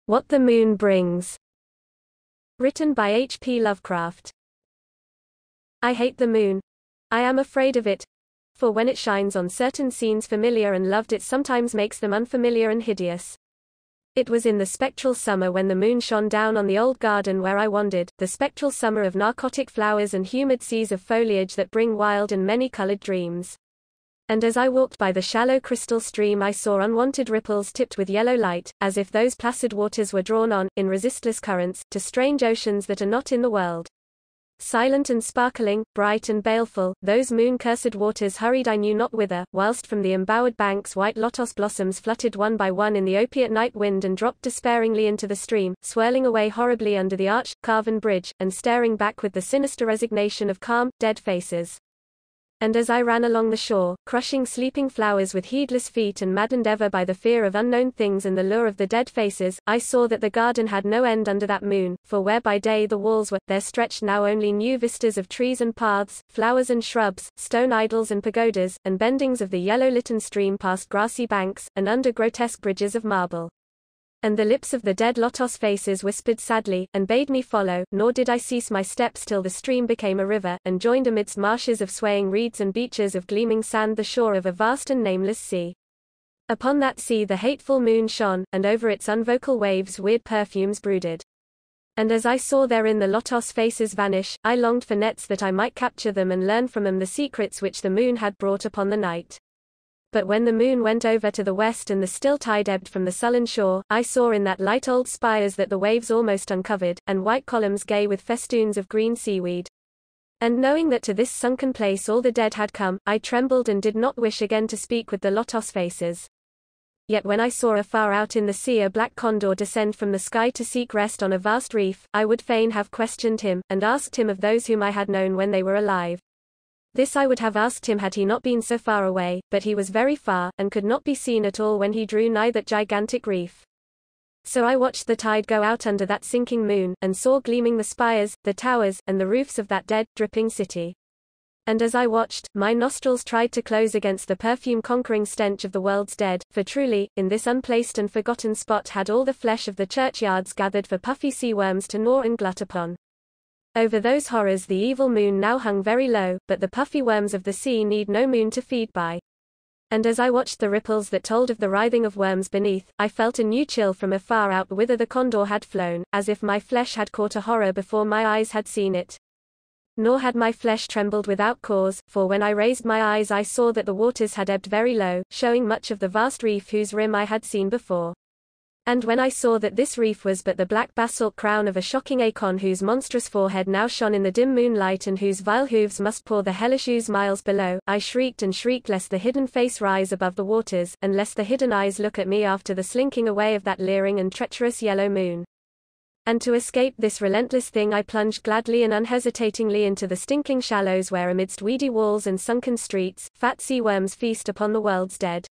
What the Moon Brings. Written by H.P. Lovecraft. I hate the moon. I am afraid of it. For when it shines on certain scenes familiar and loved, it sometimes makes them unfamiliar and hideous. It was in the spectral summer when the moon shone down on the old garden where I wandered, the spectral summer of narcotic flowers and humid seas of foliage that bring wild and many-colored dreams. And as I walked by the shallow crystal stream, I saw unwanted ripples tipped with yellow light, as if those placid waters were drawn on, in resistless currents, to strange oceans that are not in the world. Silent and sparkling, bright and baleful, those moon-cursed waters hurried I knew not whither, whilst from the embowered banks white lotos blossoms fluttered one by one in the opiate night wind and dropped despairingly into the stream, swirling away horribly under the arched, carven bridge, and staring back with the sinister resignation of calm, dead faces. And as I ran along the shore, crushing sleeping flowers with heedless feet and maddened ever by the fear of unknown things and the lure of the dead faces, I saw that the garden had no end under that moon, for where by day the walls were, there stretched now only new vistas of trees and paths, flowers and shrubs, stone idols and pagodas, and bendings of the yellow-litten stream past grassy banks, and under grotesque bridges of marble. And the lips of the dead lotos faces whispered sadly, and bade me follow, nor did I cease my steps till the stream became a river, and joined amidst marshes of swaying reeds and beaches of gleaming sand the shore of a vast and nameless sea. Upon that sea the hateful moon shone, and over its unvocal waves weird perfumes brooded. And as I saw therein the lotos faces vanish, I longed for nets that I might capture them and learn from them the secrets which the moon had brought upon the night. But when the moon went over to the west and the still tide ebbed from the sullen shore, I saw in that light old spires that the waves almost uncovered, and white columns gay with festoons of green seaweed. And knowing that to this sunken place all the dead had come, I trembled and did not wish again to speak with the lotos faces. Yet when I saw afar out in the sea a black condor descend from the sky to seek rest on a vast reef, I would fain have questioned him, and asked him of those whom I had known when they were alive. This I would have asked him had he not been so far away, but he was very far, and could not be seen at all when he drew nigh that gigantic reef. So I watched the tide go out under that sinking moon, and saw gleaming the spires, the towers, and the roofs of that dead, dripping city. And as I watched, my nostrils tried to close against the perfume-conquering stench of the world's dead, for truly, in this unplaced and forgotten spot had all the flesh of the churchyards gathered for puffy sea worms to gnaw and glut upon. Over those horrors the evil moon now hung very low, but the puffy worms of the sea need no moon to feed by. And as I watched the ripples that told of the writhing of worms beneath, I felt a new chill from afar out whither the condor had flown, as if my flesh had caught a horror before my eyes had seen it. Nor had my flesh trembled without cause, for when I raised my eyes I saw that the waters had ebbed very low, showing much of the vast reef whose rim I had seen before. And when I saw that this reef was but the black basalt crown of a shocking Acon whose monstrous forehead now shone in the dim moonlight and whose vile hooves must pour the hellish ooze miles below, I shrieked and shrieked lest the hidden face rise above the waters, and lest the hidden eyes look at me after the slinking away of that leering and treacherous yellow moon. And to escape this relentless thing I plunged gladly and unhesitatingly into the stinking shallows where amidst weedy walls and sunken streets, fat sea worms feast upon the world's dead.